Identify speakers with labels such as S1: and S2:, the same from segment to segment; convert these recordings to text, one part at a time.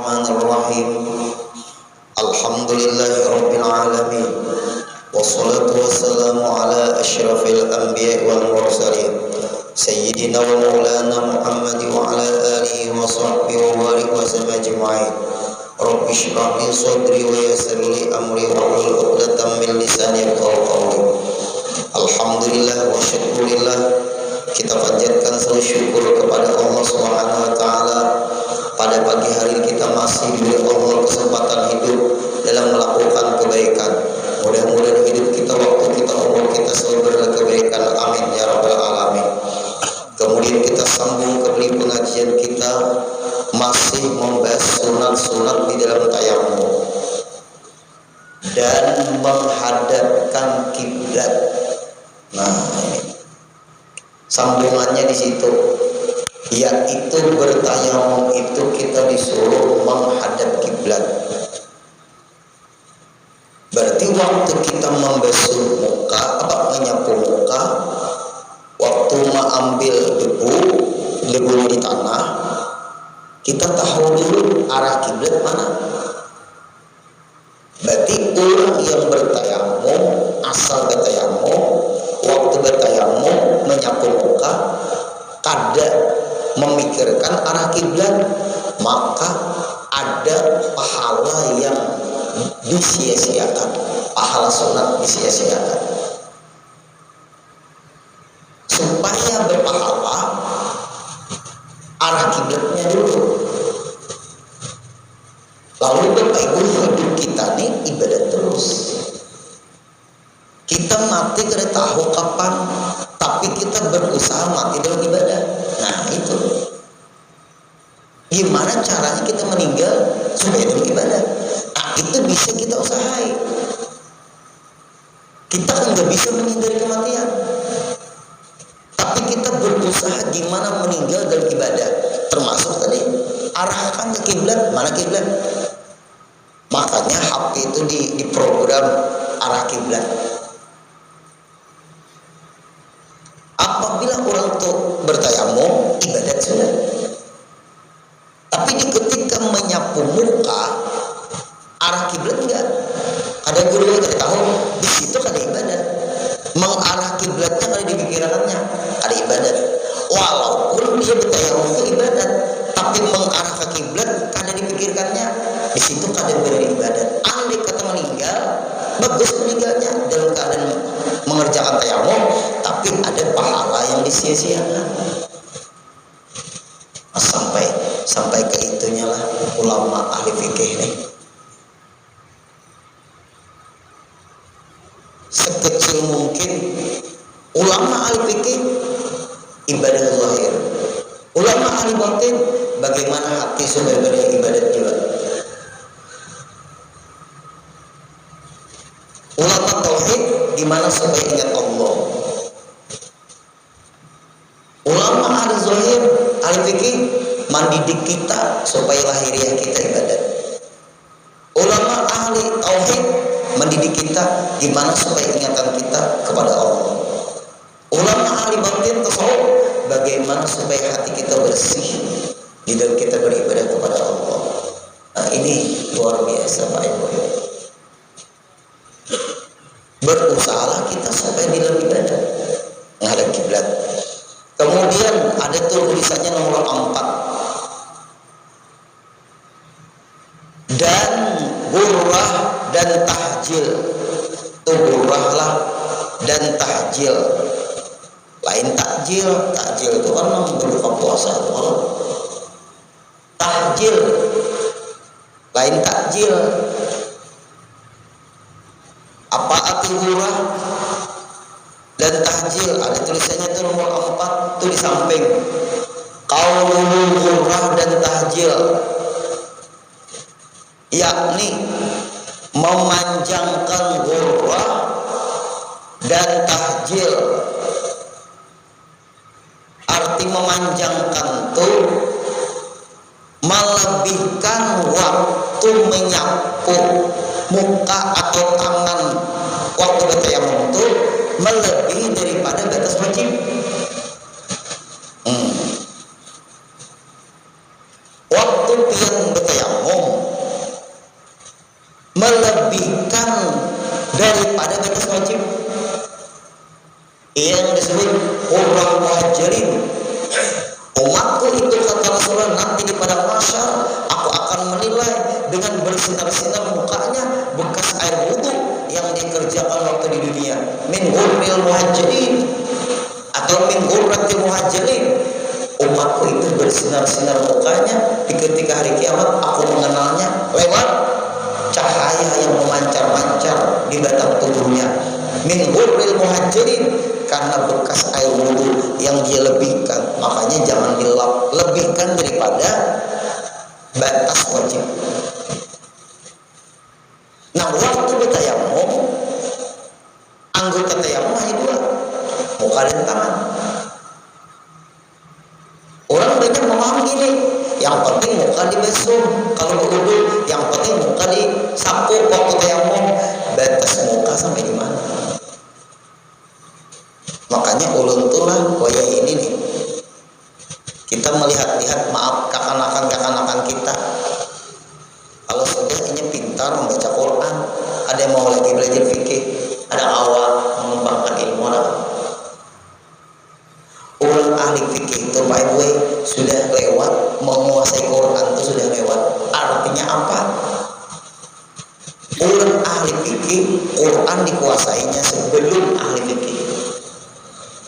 S1: Bismillahirrahmanirrahim. Alhamdulillahirabbil alamin. Wassalatu wassalamu ala asyrafil anbiya'i wal mursalin sayyidina wa maulana Muhammad wa ala alihi wa sahbihi wa barik wa sallam ajma'in. Rabbi shrah li sadri wa yassir li amri wa hlul 'uqdatam min lisani yafqahu qawli. Alhamdulillah wa syukurillah, kita panjatkan seluruh syukur kepada Allah Subhanahu wa taala. Pada pagi hari kita masih diberi Allah kesempatan hidup dalam melakukan kebaikan. Mudah-mudahan hidup kita, waktu kita, umur kita selalu berkebaikan. Amin ya rabbal alamin. Kemudian kita sambung kembali pengajian kita, masih membahas sunat-sunat di dalam tayammum dan menghadapkan kiblat. Nah, ini sambungannya di situ, yaitu bertayamum itu kita disuruh menghadap kiblat. Berarti waktu kita membasuh muka, menyapu muka, waktu mengambil debu di tanah, kita tahu dulu arah kiblat mana. Berarti orang yang bertayamum, asal bertayamum, waktu bertayamum menyapu muka, kada memikirkan arah kiblat, maka ada pahala yang disia-siakan, pahala sunat disia-siakan. Supaya berpahala, arah kiblatnya dulu. Lalu Bapak Ibu, hidup kita nih ibadah terus. Kita mati kada tahu kapan, tapi kita berusaha mati dalam ibadah. Nah itu, gimana caranya kita meninggal supaya dalam ibadah? Nah itu bisa kita usahai. Kita kan nggak bisa menghindari kematian, tapi kita berusaha gimana meninggal dalam ibadah. Termasuk tadi arahkan ke kiblat, mana kiblat? Makanya HP itu diprogram arah kiblat. Apabila orang itu bertayamum, ibadat sudah. Tapi ketika menyapu muka, arah kiblat enggak. Ada guru yang tidak tahu, di situ ada ibadat. Mengarah kiblatnya ada di pikirannya, ada ibadat. Walaupun dia bertayamum itu ibadat, tapi mengarah ke kiblat kada dipikirkannya, di situ kada berada ibadat. Andai kata meninggal, bagus meninggalnya dalam keadaan mengerjakan tayamum, tapi ada pahala yang disia-siakan. Sampai ke itunya lah ulama ahli fikih nih. Sekecil mungkin ulama ahli fikih ibadah zahir, ulama ahli batin bagaimana hati supaya beribadat juga. Ulama tauhid gimana supaya ingat Allah. Ulama ahli zahir, ahli fikih mendidik kita supaya lahiriah kita ibadat. Ulama ahli tauhid mendidik kita gimana supaya ingatan kita kepada Allah. Ulama ahli batin tasawuf bagaimana supaya hati kita bersih di dalam kita beribadah kepada Allah. Nah, ini luar biasa Pak Ibu. Berusahalah kita supaya di dalam ibadah menghadap kiblat. Kemudian ada tulisannya nomor 4. Dan hurrah dan tahjil. Tuh hurrahlah dan tahjil. Lain takjil. Takjil itu kan berbuka puasa malam. Tahjil lain takjil. Apa arti hurrah dan tahjil? Ada tulisannya itu nomor 4 tuh di samping. Qaulul hurrah dan tahjil, yakni memanjangkan hurrah dan tahjil. Arti memanjangkan itu melebihkan waktu menyapu muka atau tangan waktu bertayamum itu melebihi daripada batas wajib. Waktu pian bertayamum melebihkan daripada batas wajib yang disebut hurrul muhajirin. Umatku itu kata Rasulullah nanti di padang mahsyar aku akan menilai dengan bersinar-sinar mukanya bekas air wudu yang dikerjakan waktu di dunia. Min hurril muhajirin atau min hurratil muhajirin. Umatku itu bersinar-sinar mukanya di ketika hari kiamat aku mengenalnya lewat cahaya yang memancar-mancar di batang tubuhnya. Min hurril muhajirin, karena bekas air wudu yang dia lebihkan. Makanya jangan dilebihkan daripada batas wajib. Nah, waktu bertayamum, anggota tayamum hanya dua, muka dan tangan. Orang banyak memahami gini, yang penting muka dibasuh kalau berwudu, yang penting muka disapu waktu tayamum. Batas muka sampai di mana? Makanya ulun tulah waya ini nih, kita melihat-lihat, maaf kakanakan kita, kalau sudah ini pintar membaca Quran, ada yang mau lagi belajar fikih, ada awal mengembangkan ilmu orang. Ulun ahli fikih itu by the way sudah lewat, menguasai Quran itu sudah lewat. Artinya apa? Ulun ahli fikih, Quran dikuasainya sebelum ahli fikih.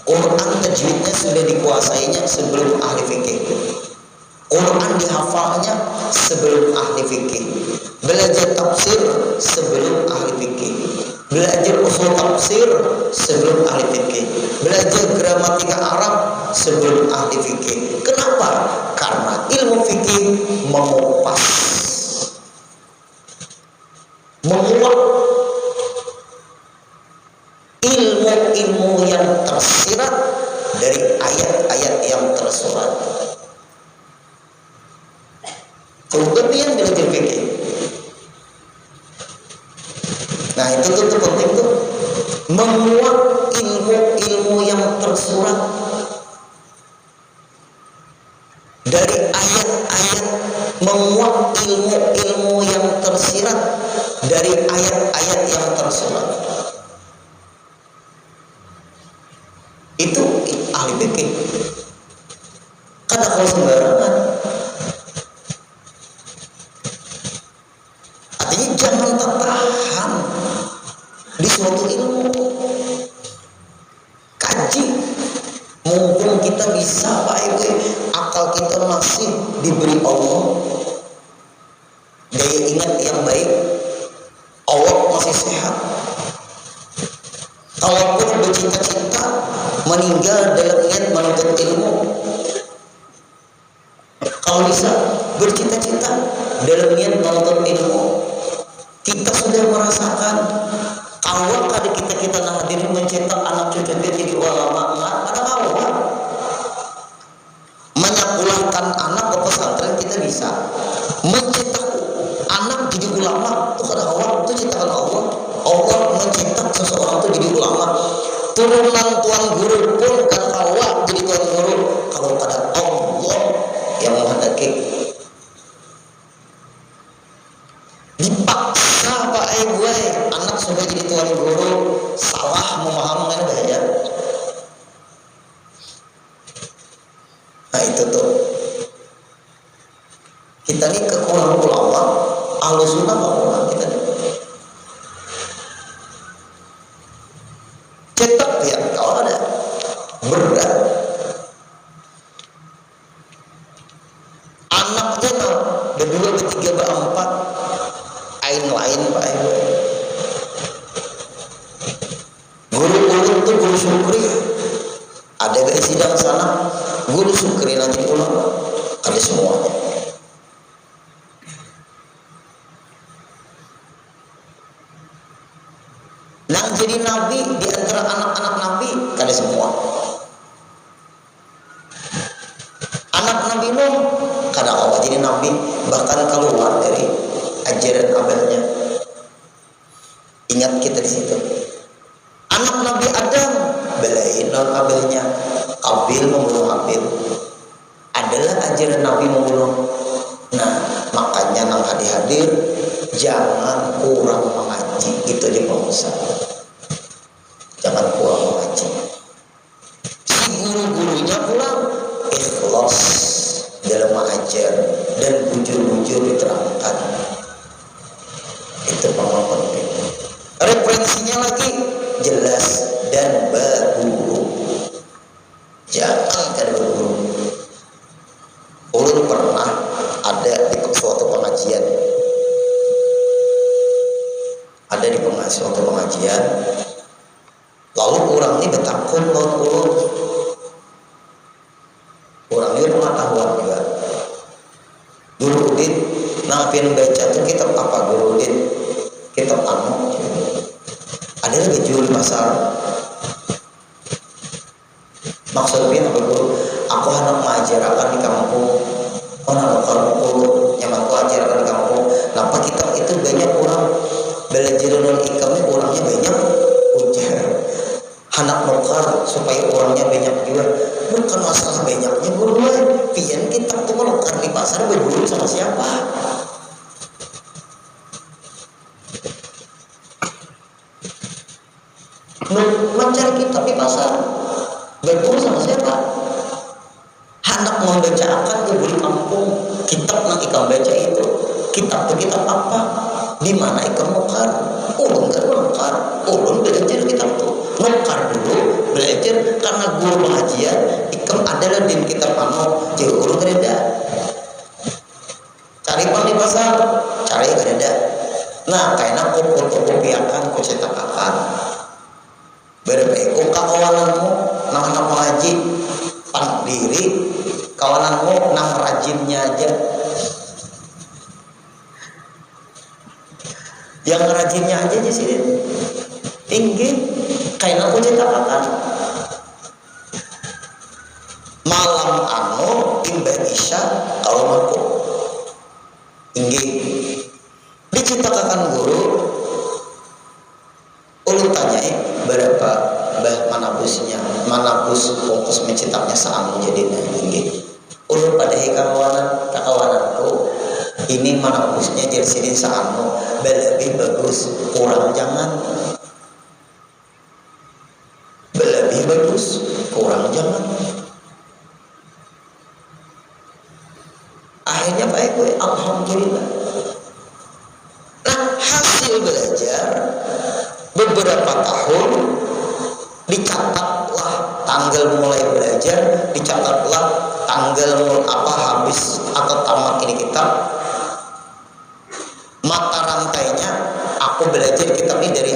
S1: Quran tajwidnya sudah dikuasainya sebelum ahli fikih. Quran dihafalnya sebelum ahli fikih. Belajar tafsir sebelum ahli fikih. Belajar usul tafsir sebelum ahli fikih. Belajar gramatika Arab sebelum ahli fikih. Kenapa? Karena ilmu fikih mengupas, menguak ilmu-ilmu yang tersirat dari ayat-ayat yang tersurat. Contohnya yang belajar fikih. Nah itu tuh penting tuh, menguak ilmu-ilmu yang tersurat dari ayat-ayat, menguak ilmu-ilmu yang tersirat dari ayat-ayat yang tersurat. Itu ahli fikih. Karena kalau sembarangan, artinya jangan tertahan di suatu ilmu. Kaji, mumpung kita bisa, Pak Ibu, akal kita masih diberi Allah, daya ingat yang baik, Allah masih sehat. Kalaupun bercita-cita meninggal dalam niat menuntut ilmu, kalau bisa bercita-cita dalam niat menuntut ilmu, kita sudah merasakan kalau kali kita hadirin mencetak anak cucu kita jadi ulama, ada awal menyekolahkan anak ke pesantren kita bisa, mencetak anak jadi ulama itu kada awal, itu cetakan Allah. Allah mencetak seseorang itu jadi ulama. Turunan tuan guru pun kan awal jadi tuan guru kalau kada Allah yang menghendaki. Dipaksa Pak Ibu, anak sudah jadi tuan guru, salah memahami bahaya. Nah itu tuh, kita nih kekurangan ulama, ahlu sunnah ulama kita nih. Cetak ya, kalau ada berat. Anaknya berdua, bertiga, berempat, lain Pak Ibu. Guru-guru itu guru syukri. Ada di sidang sana, guru syukri nanti ulama. Ada semuanya. Yang jadi nabi di antara anak-anak nabi, ada semua. Anak Nabi Nuh, kada Allah jadi nabi, bahkan keluar dari ajaran abelnya. Ingat kita di situ. Anak Nabi Adam, belain non abelnya. Kabil membunuh Habil. Adalah ajaran Nabi membunuh. Nah, makanya nang hadir, jangan kurang mengaji. Itu di pesan. Jangan kurang mengaji. Si guru-gurunya pulang ikhlas dalam mengajar dan bujur-bujur diterangkan. Itu paling penting. Referensinya lagi jelas dan berburu. Jangan kan berburu. Ulun pernah ada di suatu pengajian. Ada di suatu pengajian. Lalu orang ini bertakun laut ulun. Orang ini pengetahuan juga. Guru Udin, nangapin baca tuh kitab apa Guru Udin? Kitab anu. Ada lagi jual di pasar. Maksudnya apa Guru? Aku hendak mengajarkan di kampung. Orang kalau nyaman aku ajarkan di kampung. Kenapa kitab itu banyak orang belajar non ikamnya orangnya banyak ujar. Anak nukar supaya orangnya banyak juga. Bukan masalah banyaknya Guru. Pian kitab tuh nukar di pasar berguru sama siapa? Mencari kitab di pasar berguru sama siapa? Hendak membacakan ke bulu kampung kitab nak ikam baca itu. Kitab itu kitab apa? Di mana ikam nukar? Ulun kan nukar. Ulun belajar kitab tuh. Nukar dulu belajar karena guru pengajian ikam adalah di kitab anu. Jadi ulun kereda. Cari pun di pasar, cari kereda. Nah, kayaknya aku fotokopiakan, aku cetakan. Berbaik kawananmu nang mengaji pan diri, kawananmu nang rajinnya aja. Yang rajinnya aja di sini tinggi, kayak aku cetakan. Malam anu timbang isya kalau aku tinggi dicetakan guru. Ulun tanyai berapa bah manabusnya, manabus fokus mencetaknya saam jadi tinggi. Ulun pada kawananku ini manabusnya jadi sini saam lebih bagus, kurang jangan. Lebih bagus, kurang jangan. Akhirnya baik gue, alhamdulillah. Nah, hasil belajar beberapa tahun dicatatlah tanggal mulai belajar, dicatatlah tanggal habis atau tamat ini kitab. Mata rantainya aku belajar kitab ini dari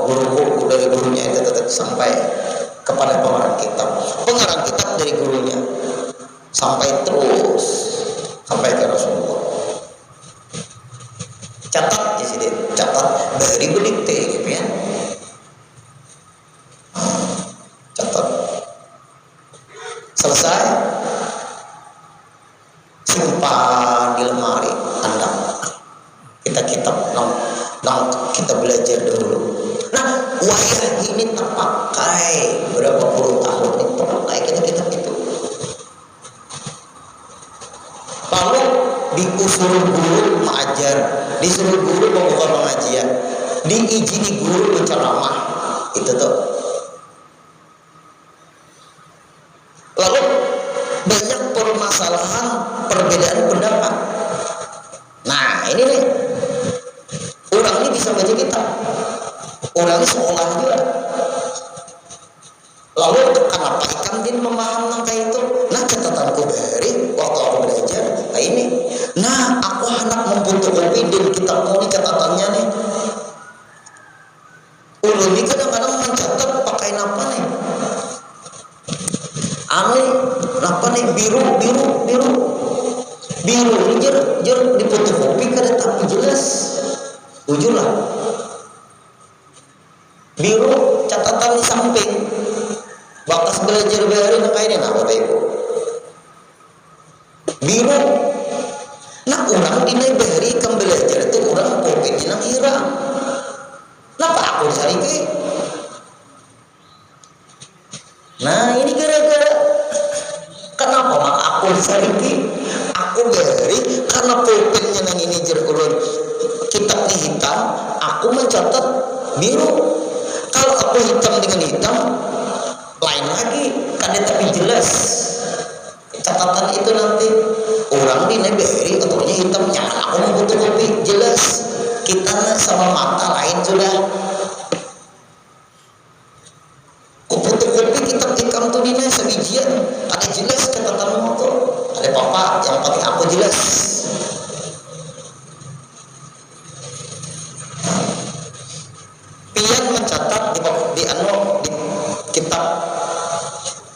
S1: guruku, dari gurunya itu tetap sampai kepada pengarang kitab dari gurunya sampai terus sampai ke Rasulullah. Catat di sini, catat dari bedikte gitu ya. Catat. Selesai. Simpan di lemari Anda. Kita kitab kita belajar dulu. Nah, wayah ini terpakai berapa puluh tahun ini terpakai kitab itu. Lalu disuruh guru mengajar, disuruh guru membuka pengajian, diizini guru menceramah, itu tuh. Lalu banyak permasalahan perbedaan pendapat. Nah ini nih, orang ini bisa baca kitab, orang ini sekolah juga. Lalu kenapa ikan din memaham kayak itu? Nah catatanku dari waktu aku belajar, nah ini. Nah aku hendak memfotokopi dan kitabku ini catatannya nih. Ulun ini kadang-kadang mencatat pakai apa nih? Anu apa nih biru ini jer difotokopi kada tapi jelas. Jujur lah. Biru catatan di samping. Bakas belajar baru nak kain apa Bapak Ibu? Biru. Nah orang ini beri kan belajar itu orang covid ini hiram. Kenapa aku cari ke? Nah ini gara-gara kenapa mak aku cari ke? Aku beri karena covid nang ini biru. Kalau aku hitam dengan hitam lain lagi, kan tapi jelas catatan itu nanti orang di neberi ataunya hitam, jangan aku membutuh kopi jelas kita sama mata lain sudah. Kuputuh kopi kita ikam tuh dina sebijian ada jelas catatan moto ada papa yang pakai aku jelas. Pian mencatat di kitab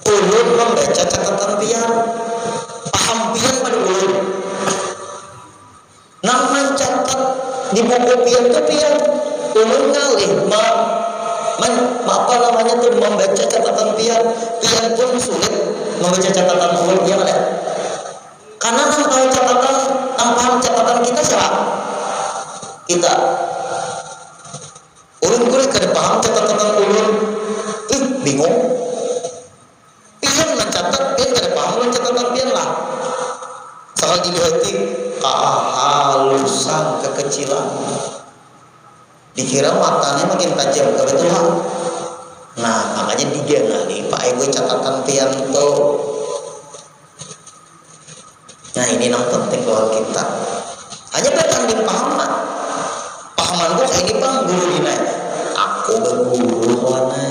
S1: ulun membaca catatan pian, paham pian pada ulun. Nah mencatat di buku pian itu pian ulun ngalih apa namanya tuh membaca catatan pian pun sulit membaca catatan ulun ya kan ya. Karena nang tahu catatan, nang paham catatan kita siapa? Kita. Ulun kulit kada paham catatan ulun, bingung. Pian mencatat, pian kada paham ulun catatan pian lah. Sangat dilihati kehalusan, kekecilan. Dikira matanya makin tajam, kebetulan. Nah, makanya digenali Pak Ego catatan pian tuh. Nah, ini yang penting buat kita. Hanya bertanding pahaman. Pahaman gua kayak ini Bang, guru dina. Aku berguru warna.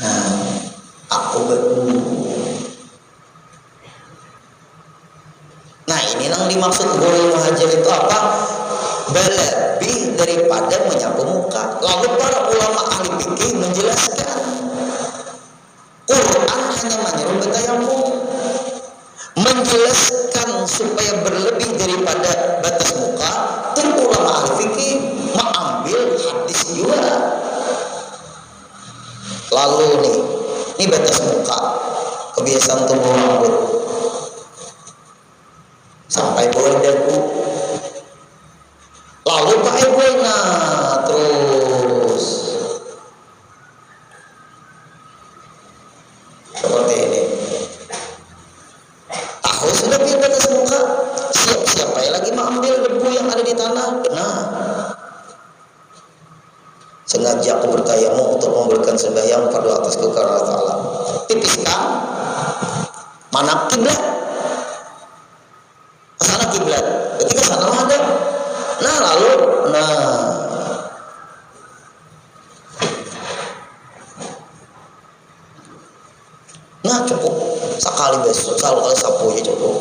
S1: Nah, aku berguru. Nah, ini yang dimaksud guru muhajir itu apa? Berlebih daripada menyapu muka. Lalu para ulama ahli fikih menjelaskan Quran hanya menyuruh bertayamum, menjelaskan supaya berlebih daripada batas muka. Dan ulama ahli fikih mengambil hadis juga. Lalu ini batas muka, kebiasaan tumbuh rambut sampai bawah dagu. Lalu Pak Ibu, nah terus seperti ini. Tahu sudah biar batas muka, siapa yang lagi mengambil debu yang ada di tanah. Nah, sengaja aku bertayamum untuk memberikan sembahyang fardu atasku karena Allah Ta'ala. Tipiskan mana kiblat, sana kiblat, ketika sana ada. Nah lalu, nah cukup sekali besok, kali sapu aja cukup.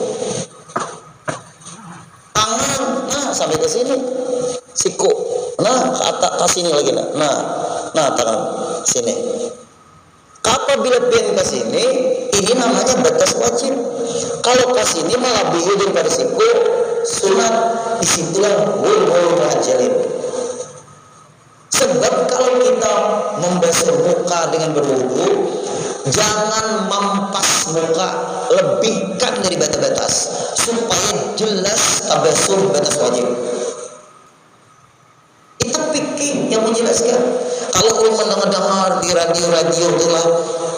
S1: Tangan, nah sampai ke sini, siku, nah ke atas, ke sini lagi, nah tangan sini. Apabila pian ke sini, ini namanya batas wajib. Kalau ke sini melebihi daripada siku, sunat. Disitulah wul muhajirin. Sebab kalau kita membasuh muka dengan berwudu, jangan mempas muka, lebihkan dari batas-batas supaya jelas tabasuh batas wajib. Itu fikih yang menjelaskan. Kalau ulun mendengar di radio itulah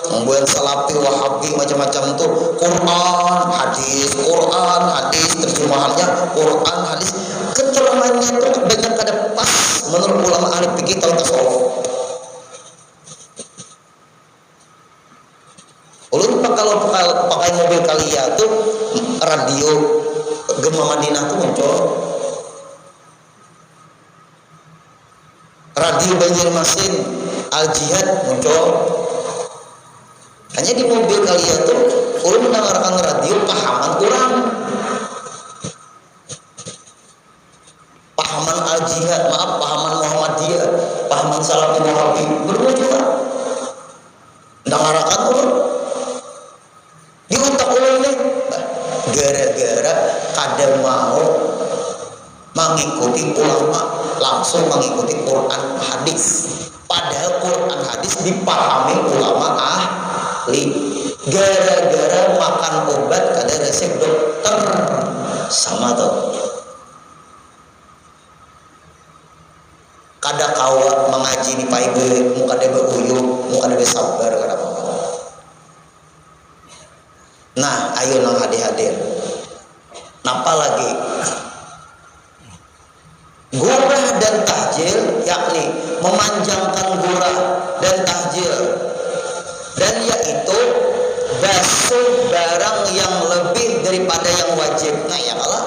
S1: membuat salafi wahabi macam-macam tuh Quran hadis terjemahannya Quran hadis keterangannya tuh banyak kada pas menurut ulama ahli fikih atau tasawuf. Ulun kalau pakai mobil Kalia tuh radio Gema Madinah tuh muncul, radio Banjarmasin Al Jihad muncul. Hanya di mobil Kalia tuh ulun mendengarkan radio pahaman kurang, pahaman Al Jihad, pahaman Muhammadiyah, pahaman Salafi Wahabi berdua juga mendengarkan ulun. Di otak ulun nih gara-gara kada mau mengikuti ulama, langsung mengikuti Quran hadis. Padahal Quran hadis dipahami ulama ahli. Gara-gara makan obat kada resep dokter sama tuh. Kada kawa mengaji di paibe, muka ada beruyuk, muka ada sabar kada apa-apa. Nah, ayo nang hadir. Napa lagi? Gurah dan tahjil, yakni memanjangkan gurah dan tahjil, dan yaitu basuh barang yang lebih daripada yang wajib. Nah ya Allah,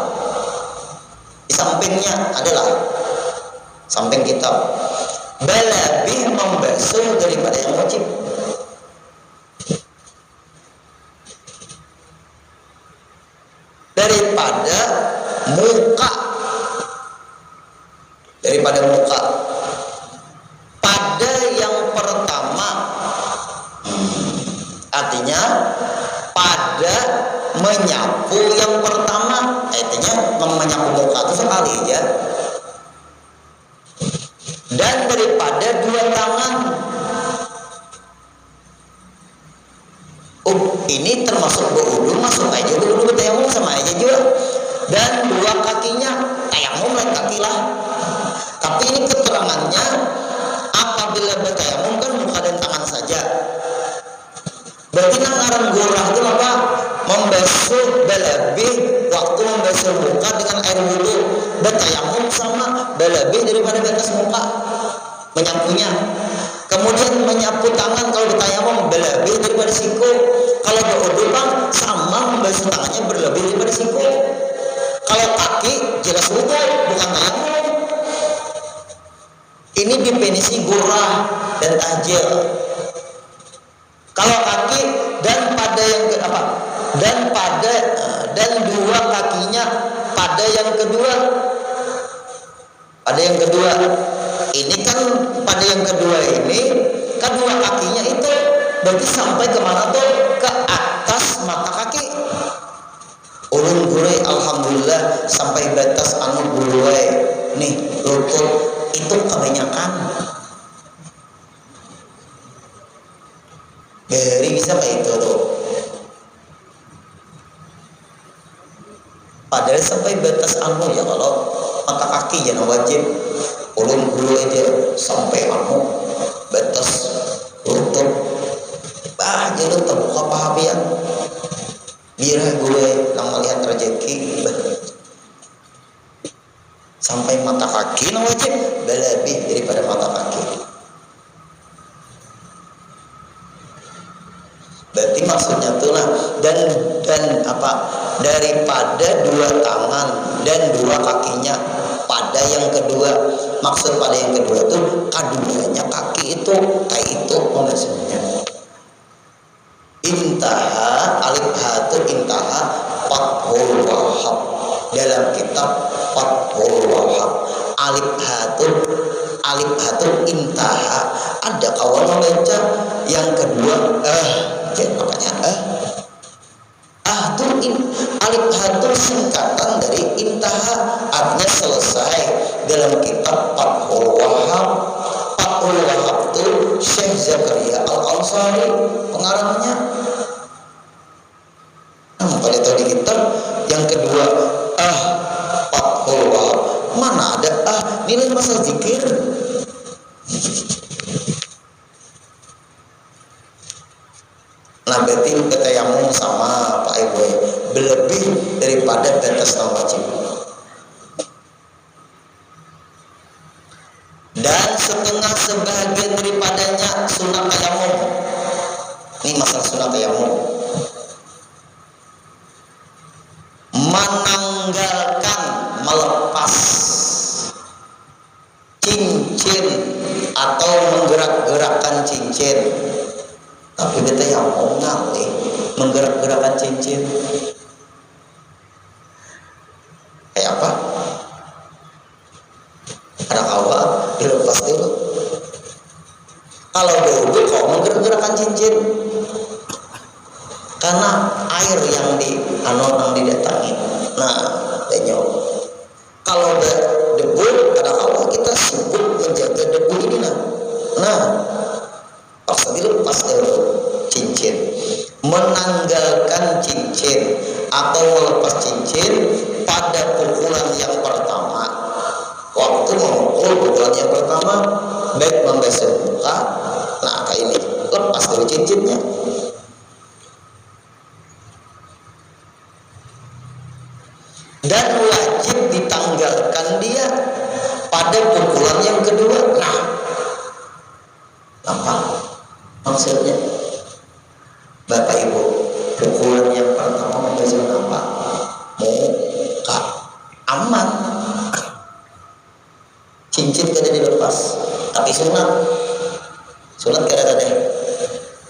S1: di sampingnya adalah samping kitab lebih membasuh daripada yang wajib. Daripada muka pada yang pertama, artinya pada menyapu yang pertama, artinya menyapu muka itu sekali aja, dan daripada dua tangan. Ini termasuk berwudu, masuk aja berwudu, bertayamum sama aja juga. Dan dua kakinya, tayamum lain kaki lah. Tapi ini keterangannya apabila bertayamum kan muka dan tangan saja. Berarti ngaran gurah itu apa? Membasuh lebih waktu membasuh muka dengan air wudu. Bertayamum sama lebih daripada batas muka menyapunya. Kemudian menyapu tangan kalau bertayamum berlebih daripada siku. Kalau berwudu bang sama membasuh tangannya berlebih daripada siku. Kalau kaki jelas wudu bukan tayamum. Ini definisi gurah dan tahjil. Kalau kaki dan pada yang ke apa? Dan dua kakinya pada yang kedua. Pada yang kedua. Ini kan pada yang kedua ini kedua kakinya itu berarti sampai kemana tuh? Ke atas mata kaki. Ulun gulai alhamdulillah sampai batas anu gulai nih lutut itu kebanyakan. Beri bisa kayak itu tuh. Padahal sampai batas anu ya kalau mata kaki jangan wajib. Ulun dulu aja sampai anu batas lutut. Bah jadi terbuka pahabian. Biar gue yang melihat rezeki. Sampai mata kaki yang wajib lebih daripada mata kaki. Berarti maksudnya tuh lah dan apa daripada dua tangan dan dua kakinya pada yang kedua. Maksud pada yang kedua tuh keduanya kaki itu kayak itu maksudnya. Intaha alif hatu intaha Fathul Wahhab dalam kitab Fathul Wahhab alif hatu intaha. Ada kawan membaca yang kedua makanya alif hatu singkatan dari intaha, artinya selesai dalam kitab Fathul Wahhab. Fathul Wahhab itu Syekh Zakaria Al-Ansari pengarangnya. Pada tahu di kitab yang kedua Fathul Wahhab mana ada nilai masa zikir. Nah berarti bertayamum sama Pak Ibu berlebih daripada batas yang wajib. Dan setengah sebagian daripadanya sunat tayamum. Ini masalah sunat tayamum. Menanggalkan, melepas cincin atau menggerak-gerakkan cincin. Tapi beta yang mau ngalih menggerak-gerakkan cincin. Kayak apa? Ada kawan dilepas dulu. Kalau berwudu kok menggerak-gerakkan cincin? Karena air yang didatangi. Nah, penyok. Kalau debu ada kawan kita sibuk menjaga debu ini nah. Pas dilepas dulu cincin, menanggalkan cincin atau melepas cincin pada pukulan yang pertama. Waktu memukul pukulan yang pertama, baik membasuh muka, nah kayak ini lepas dulu cincinnya. Dan wajib ditanggalkan dia pada pukulan yang kedua. Nah, apa maksudnya Bapak Ibu? Pukulan yang pertama membasuh apa? Muka. Aman. Cincin kada dilepas, tapi sunat kada ada.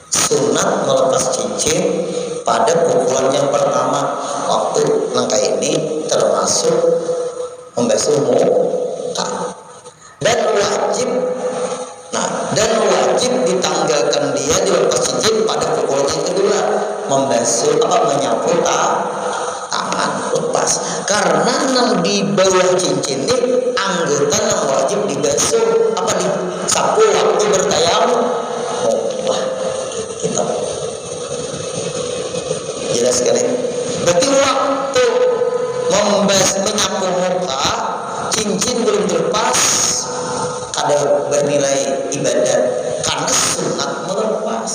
S1: Sunat melepas cincin pada pukulan yang pertama. Waktu langkah ini termasuk membasuh muka. Dan wajib ditanggalkan dia dilepas cincin pada pukulan yang kedua, membasuh menyapu tangan lepas. Karena nang di bawah cincin ini anggota yang wajib dibasuh disapu waktu bertayamum. Wah, kita jelas sekali. Berarti waktu menyapu muka cincin belum terlepas, kada bernilai ibadat karena sunat melepas.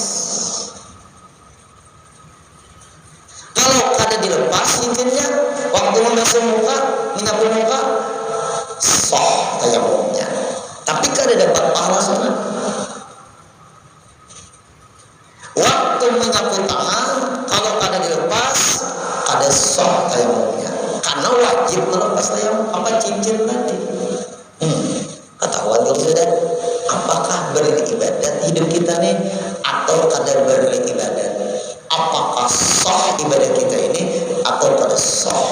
S1: Kalau kada dilepas cincinnya waktu membasuh muka, menyapu muka, sah tayamumnya, tapi kada dapat pahala sunat. Waktu menyapu tangan kalau kada dilepas, kada sah tayamumnya karena wajib melepas tayamum cincin tadi. Ketahuan kalau sudah apakah bernilai ibadat hidup kita nih atau kadar bernilai ibadat? Apakah sah ibadah kita ini atau kada sah?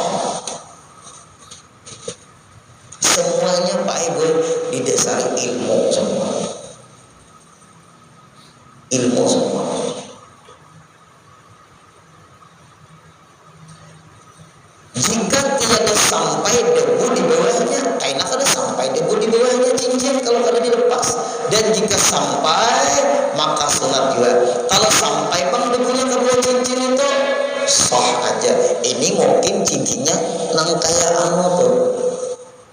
S1: Semuanya Pak Ibu didasari ilmu semua. Ilmu semua. Jika tiada sampai debu di bawahnya, karena kada sampai debu di bawahnya cincin kalau kada dilepas. Dan jika sampai maka sunat juga. Kalau sampai debunya ke bawah cincin itu sah aja. Ini mungkin cincinnya nang kayak tuh,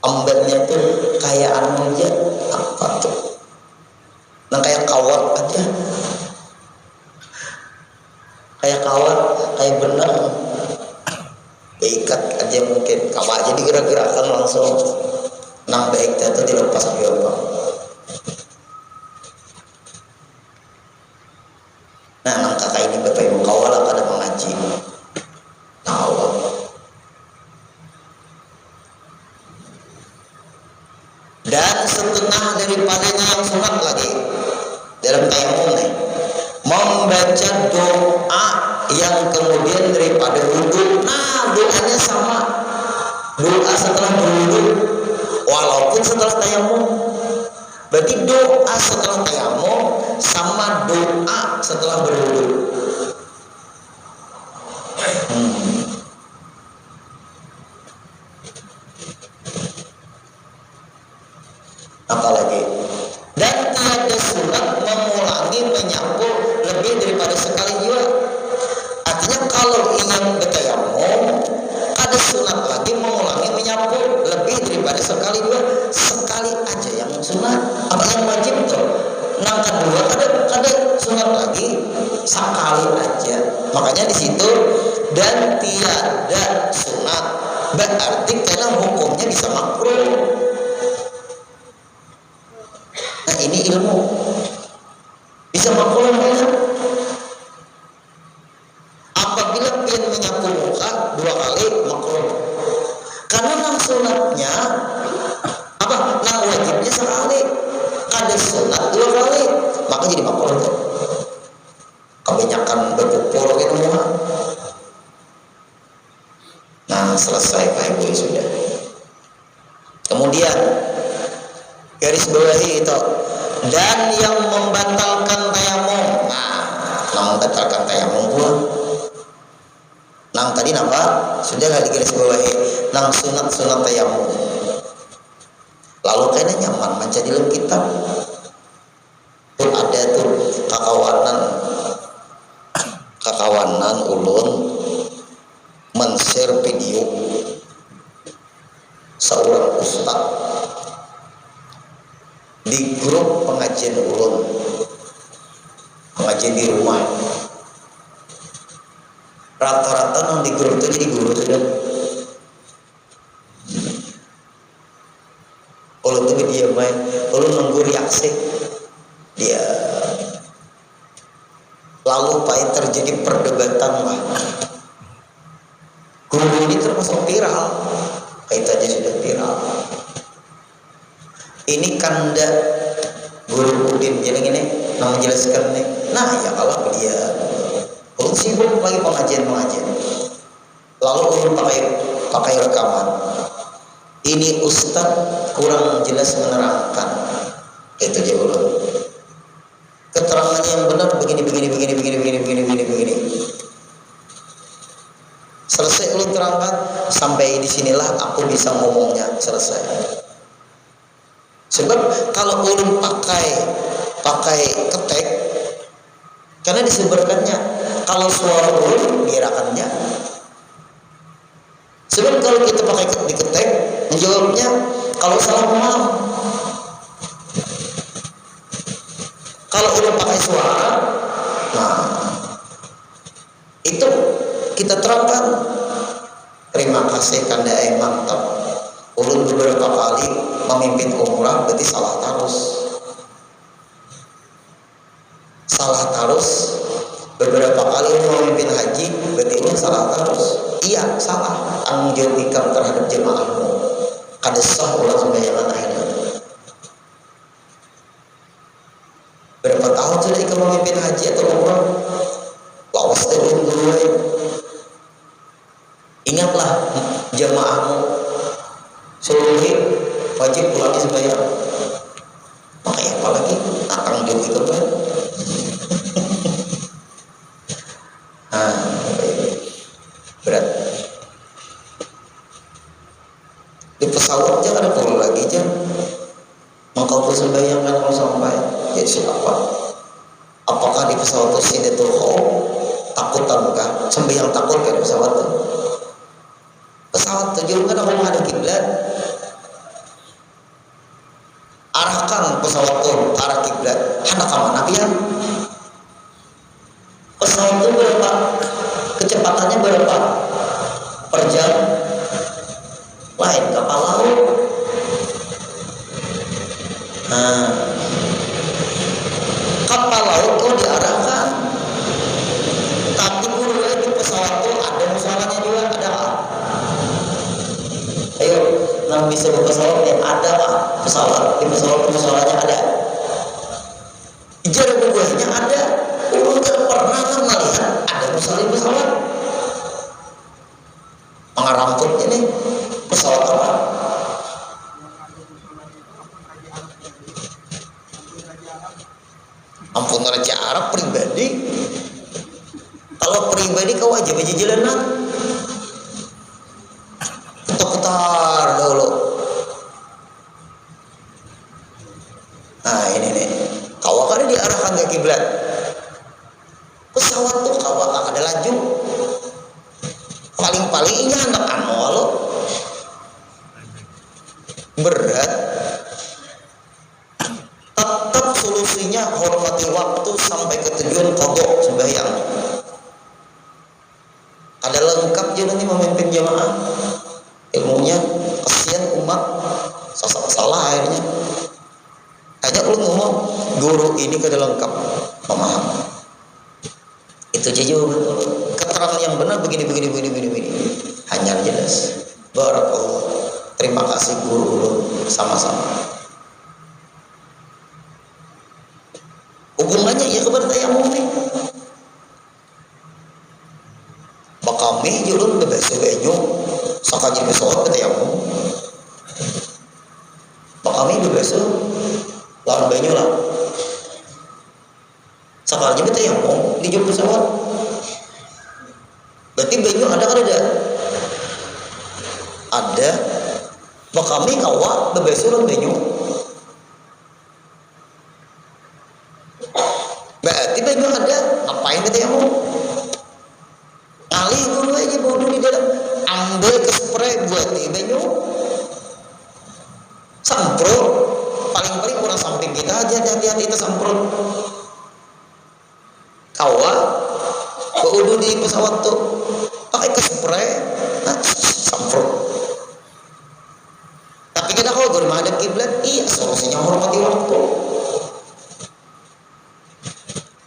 S1: ambalnya tuh kayak aja apa tuh, nang kayak kawat aja, kayak benar. Ikat aja mungkin kawat aja digerak-gerakkan langsung nang baik itu dilepas biar. Nah nang kakak ini Bapak Ibu kawal kada mengaji tahu. Dan setengah daripadanya yang sunat lagi dalam tayamum nih, membaca doa yang kemudian daripada wudhu. Nah doanya sama, doa setelah berwudhu walaupun setelah tayamum. Berarti doa setelah tayamum sama doa setelah berwudhu. Apalagi dan tiada sunat mengulangi menyapu lebih daripada sekali juga. Artinya kalau ingin bertayamum ada sunat lagi mengulangi menyapu lebih daripada sekali dua. Sekali aja yang sunat, apa yang wajib tuh. Nang kedua kada sunat lagi, sekali aja. Makanya di situ dan tiada sunat berarti karena hukumnya bisa makruh. Nah ini ilmu bisa makruh ya. Apabila pian menyapu muka 2 kali makruh, karena nang sunatnya nang wajibnya sekali, kada sunat 2 kali, maka jadi makruh tuh. Kebanyakan berpupur gitu mah. Nah selesai Pak Ibu sudah. Kemudian garis bawahi itu dan yang membatalkan tayamum. Nah membatalkan tayamum pula. Nang tadi napa? Sudah di garis bawahi. Nang sunat tayamum. Lalu kayaknya nyaman baca di dalam kitab. Tuh ada tuh kakawanan ulun men-share video seorang ustaz di grup pengajian ulun, pengajian di rumah. Rata-rata nang di grup itu jadi guru sudah. Ulun tuh dia main, ulun nunggu reaksi dia. Lalu Pak terjadi perdebatan lah. Guru ini termasuk viral, kaitannya sudah viral. Ini kanda Guru Udin jadi gini, nah menjelaskan nih. Nah ya Allah dia, ulun sibuk lagi pengajian. Lalu ulun pakai rekaman. Ini Ustadz kurang jelas menerangkan, itu aja ulun. Keterangannya yang benar begini. Selesai ulun terangkan, sampai disinilah aku bisa ngomongnya selesai. Sebab kalau ulun pakai ketek, karena disebarkannya, kalau suara ulun diirakannya. Sebab kalau kita pakai ketek, menjawabnya kalau salah paham. Kalau ulun pakai suara, nah itu kita terangkan. Terima kasih kanda mantap. Ulun beberapa kali memimpin umrah berarti salah tarus. Beberapa kali memimpin haji berarti ulun salah tarus. Iya salah. Tanggung jawab ikam terhadap jemaahmu. Kada sah ulah sembayangan akhirnya. Berapa tahun sudah ikam memimpin haji atau umrah? Lawas ulun dulu. Ingatlah jemaahmu seluruh wajib pulang sembahyang. Makanya apalagi tanggung jawab itu kan. Berat. Di pesawat jangan ada perlu lagi jam. Mengkau sembahyang kan kalau sampai ya siapa? Apakah di pesawat itu sidatul khauf takut tanpa sembahyang takut ke pesawat itu? Pesawat tujuan kan aku menghadap kiblat. Arahkan pesawat itu arah kiblat. Hendak ke mana dia? Pesawat itu berapa? Kecepatannya berapa per jam? Lain kapal laut. Nah, kapal laut kok diarahkan, tapi mulai di pesawat itu ada musalahnya juga, ada nggak? Ayo, nang bisa berpesawat yang ada nggak pesawat? Di pesawat itu musalahnya ada. Ijar bukunya ada. Ulun tak pernah melihat ada musalah di pesawat. Mengarangkut ini pesawat apa? Ampun Raja Arab pribadi. Kalau pribadi kau wajib aja jalanan. Putar dulu. Nah ini nih. Kau kan diarahkan ke kiblat. Pesawat tuh kau ada laju. Paling-paling ini anak lo. Berat. Tetap solusinya hormati waktu sampai ke tujuan kodok sembahyang. Ada lengkap juga nih memimpin jamaah. Ilmunya kasihan umat salah akhirnya. Hanya ulun ngomong guru ini kada lengkap memahami. Itu aja jawaban. Keterangan yang benar begini. Hanya jelas. Barakallah. Terima kasih guru sama-sama. Hubungannya ya kepada tayamum nih. Bakami julun bebeso benyo sakaji pesawat tayamum. Bakami bebeso lawan benyo lah. Sakaji tayamum di jumpa pesawat. Berarti benyo ada kan ada? Ada. Bakami kawa bebeso lawan benyo. Berarti benyo ada, ngapain kita yang mau? Alih dulu aja bodoh di dalam, ambil ke spray buat di benyo, semprot, paling-paling orang samping kita aja hati-hati kita semprot. Kawa, bodoh di pesawat tuh, pakai ke spray, semprot. Tapi kita kau boleh menghadap kiblat? Iya, solusinya hormati waktu.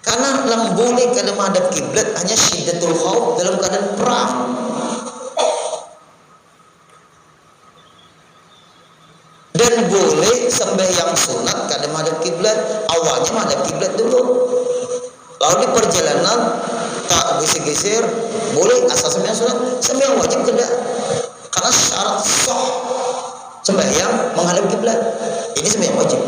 S1: Karena yang boleh kadang menghadap kiblat hanya syiddatul khauf dalam keadaan perang. Dan boleh sembahyang sunat kadang menghadap kiblat, awalnya menghadap kiblat dulu. Lalu di perjalanan tak geser-geser, boleh asal sembahyang sunat, sembahyang wajib tidak. Karena syarat sah sembahyang menghadap kiblat. Ini sembahyang wajib.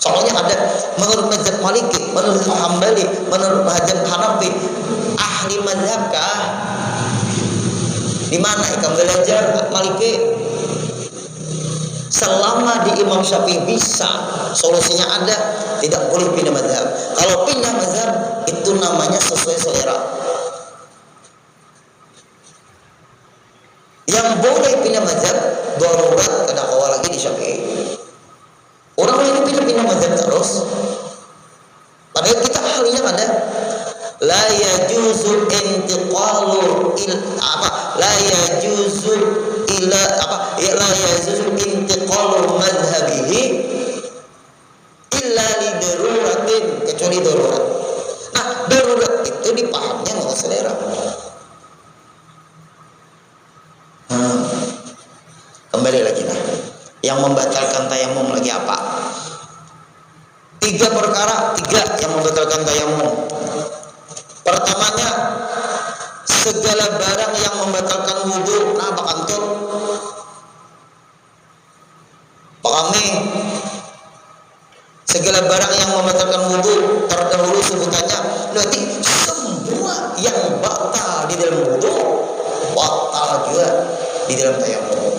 S1: Soalnya ada menurut mazhab Maliki, menurut Hambali, menurut mazhab Hanafi, ahli mazhabkah? Di mana ikan belajar Maliki? Selama di Imam Syafi'i bisa, solusinya ada, tidak boleh pindah mazhab. Kalau pindah mazhab itu namanya sesuai selera. Yang boleh pindah mazhab darurat kada kawal lagi di Syafi'i. Orang ini pindah-pindah mazhab terus. Padahal kita ahlinya ada. La yajuzu intiqalu la yajuzu ila la yajuzu intiqalu madhhabihi illa li daruratin, kecuali darurat. Nah, darurat itu dipahamnya menurut selera. Kembali lagi nah. Yang membatalkan tayamum lagi apa? 3 perkara, 3 yang membatalkan tayamum. Pertamanya, segala barang yang membatalkan wudu. Nah, Pak Anton, pahami, segala barang yang membatalkan wudu terdahulu sebutannya. Berarti semua yang batal di dalam wudu batal juga di dalam tayamum.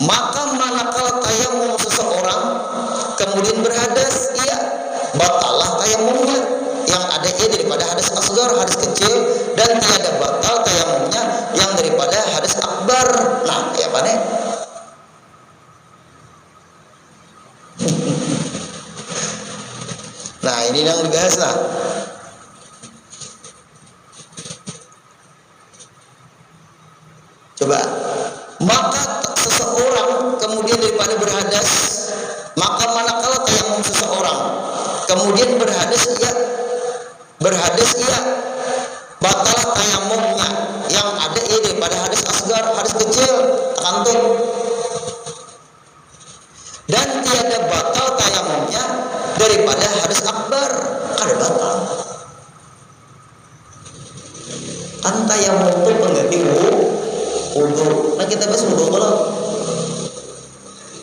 S1: Maka manakala tayamum seseorang kemudian berhadas, iya, batallah tayamumnya. Yang ada ia daripada hadas asgar, hadas kecil, dan tiada batal tayamumnya yang daripada hadas akbar. Nah, kayak apa nih? Nah, ini yang dibahas lah. Coba, maka seseorang kemudian daripada berhadas, maka manakala tayamum seseorang kemudian berhadas ia batal tayamumnya yang ada ia daripada hadas asgar, hadas kecil, takantun, dan tiada batal tayamumnya daripada hadas akbar, kada batal. Kan tayamum itu pengganti wudu. Nah, kita bahas wudu kalau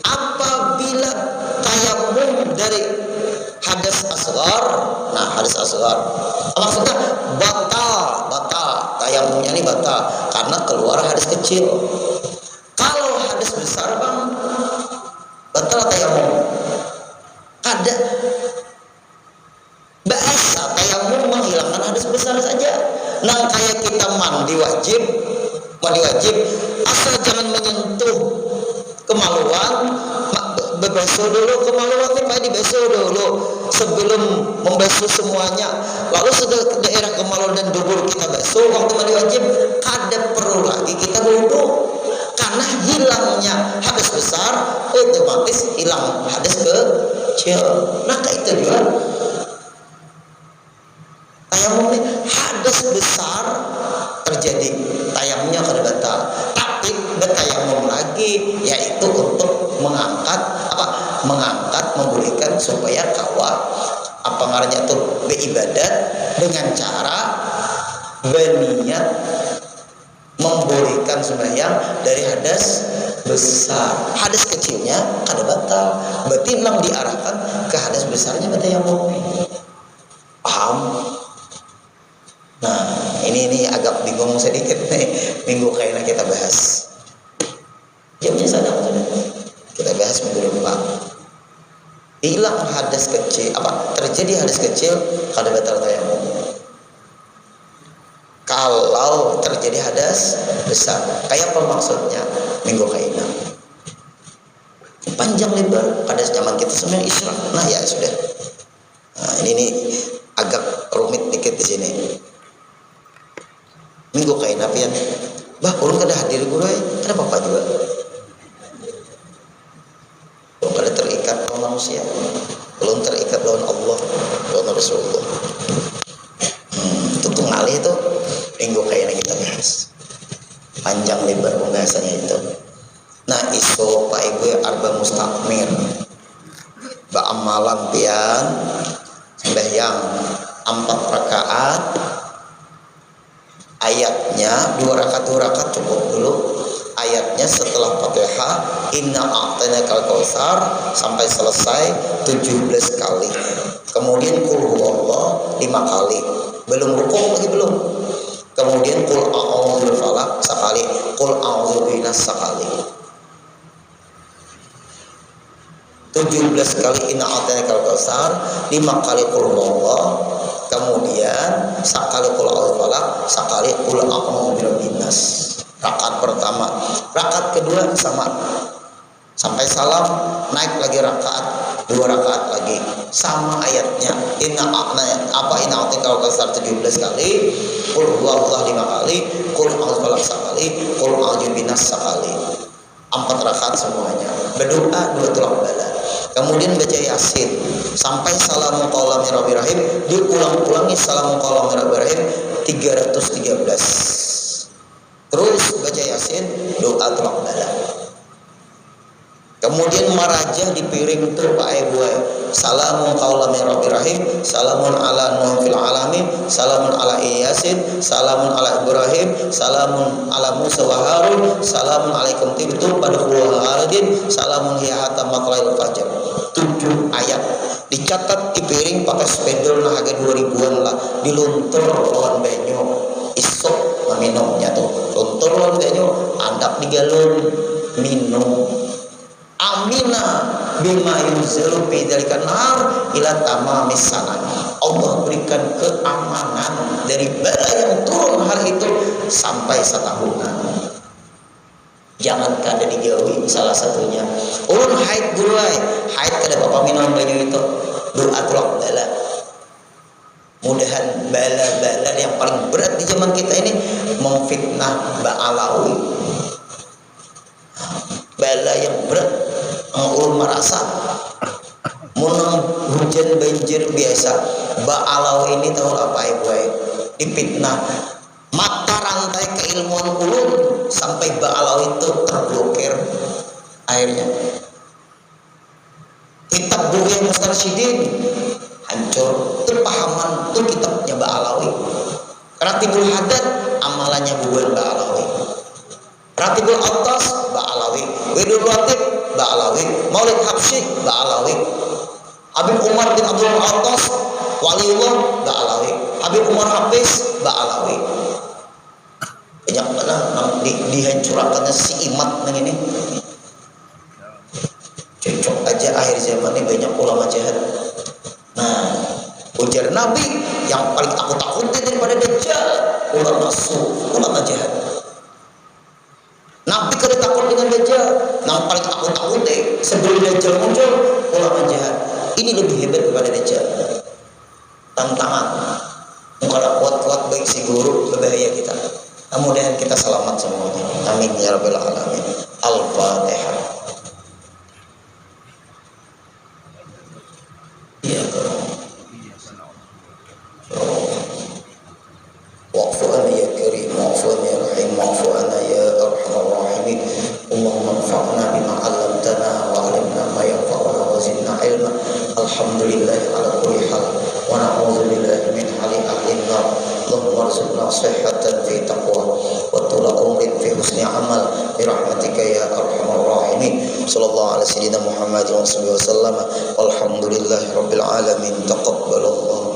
S1: apabila tayamum dari hadas asghar, nah hadas asghar maksudnya batal tayamumnya ini batal karena keluar hadas kecil. Kalau hadas besar bang, batal tayamum. Ada bahasa tayamum menghilangkan hadas besar saja. Nah, kayak kita mandi wajib asal jangan menyentuh kemaluan, berbasuh dulu kemaluan ini Pak, dibasuh dulu sebelum membasuh semuanya. Lalu sudah ke daerah kemaluan dan dubur kita basuh, waktu mandi wajib kada perlu lagi kita wudu, karena hilangnya hadas besar otomatis hilang hadas kecil. Nah, kayak itu juga tayamum ini hadas besar terjadi, tayamumnya kada batal, tapi bertayamum lagi yaitu untuk mengangkat membolehkan supaya kawa apa ngarannya tuh beribadat dengan cara berniat membolehkan sembahyang dari hadas besar. Hadas kecilnya kada batal, berarti memang diarahkan ke hadas besarnya bertayamum. Paham? Nah, ini agak bingung sedikit nih minggu kayaknya kita bahas. Jamnya sana sudah. Kita bahas minggu depan. Hilang hadas kecil, terjadi hadas kecil kada batal tayamum. Kalau terjadi hadas besar, kayak apa maksudnya? Minggu kayaknya. Panjang lebar pada zaman kita semua isyraq. Nah, ya sudah. Nah, ini agak rumit dikit di sini. minggu kain apian bah ulun kada hadir guru ada apa juga ulun kada terikat lawan manusia, ulun terikat lawan Allah lawan Rasulullah. Itu ngalih itu minggu kain kita bahas panjang lebar pembahasannya itu. Nah iso Pak Ibu arba mustakmir ba amalan pian sembahyang 4 rakaat, ayatnya 2 rakaat cukup dulu. Ayatnya setelah Fatihah inna a'tainakal kautsar sampai selesai 17 kali. Kemudian qul huwallah 5 kali. Belum rukuk lagi belum. Kemudian qul a'udzu falaq sekali, qul a'udzu binas sekali. 17 kali inna a'tainakal kautsar, 5 kali qul huwallah, kemudian sekali qul a'udzu falaq, sekali qul a'udzu birabbin nas. Rakaat pertama, rakaat kedua sama sampai salam, naik lagi rakaat 2 rakaat lagi sama ayatnya inna a'tainakal kautsar 17 kali, qul huwallahu 5 kali, qul a'udzu falaq sekali, qul a'udzu binas sekali. 4 rakaat semuanya. Berdoa 2 tulak bala. Kemudian baca Yasin sampai salamun qawla min rabbir rahim, diulang-ulangi salamun qawla min rabbir rahim 313. Terus baca Yasin, doa tulak bala. Kemudian marajah di piring itu Pak Ibu, salamun qawla min rabbir rahim, salamun ala nuh fil alamin, salamun ala Yasin, salamun ala Ibrahim, salamun ala Musa wa Harun, salamun alaikum tibtum padkhulu khalidin, salamun hiya hatta matla'il fajr. 7 ayat dicatat di piring pakai spedol nah harga 2000-an lah, diluntur lawan banyu isok minumnya tuh luntur lawan banyu andap di galon minum. Amina bima yunzilu fi dzalika nar ila tamamis sanan. Allah berikan keamanan dari bala yang turun hari itu sampai setahunan. Jangan kada dijauhi salah satunya. Ulun haid gulai, haid kada bapak minum banyu itu. Doa tulak bala. Mudahan bala-bala yang paling berat di zaman kita ini memfitnah Ba'alawi. Bala yang berat, ulun merasa munang hujan banjir biasa. Ba'alawi ini tahu apa ibu? Dipitnah. Mata rantai keilmuan ulun sampai Ba'alawi itu terblokir airnya. Kitab Bughyatul Mustarsyidin hancur. Itu pahaman itu kitabnya Ba'alawi. Ratibul Hadad amalannya bukan Ba'alawi. Ratibul Attas Ba'alawi. Widul Ratib Ba'alawi. Maulid Habsyi Ba'alawi. Habib Umar bin Abdul Attas Waliullah Ba'alawi. Habib Umar Hafiz Ba'alawi. Banyak banget dihancurkannya si imat ini. Cocok aja akhir zaman ini banyak ulama jahat. Nah, ujar Nabi yang paling aku takutin daripada Dajjal ulama ulama jahat. Nabi kada takut dengan Dajjal. Yang paling aku takutin sebelum Dajjal muncul ulama jahat. Ini lebih hebat daripada Dajjal. Tantangan. Kalau kuat-kuat baik si guru berbahaya kita. Kemudian kita selamat semuanya. Amin ya rabbal alamin. Al-Fatihah. Ya Allah. Wa'fu anna ya karim, wa'fu anna ya rahim, wa'fu anna ya arhamar rahimin. Allahumma anfa'na bima 'allamtana wa 'allimna ma yanfa'una wa zidna ilma. Alhamdulillah ala kulli hal wa na'udzu billahi min hali ahli an-nar. Allahumma arzuqna sihhatan fi taqwa wa tula umrin fi husni amal bi rahmatika ya arhamar rahimin. Sallallahu alaihi wasallam Muhammad wa sallam. Walhamdulillahi rabbil alamin. Taqabbalallahu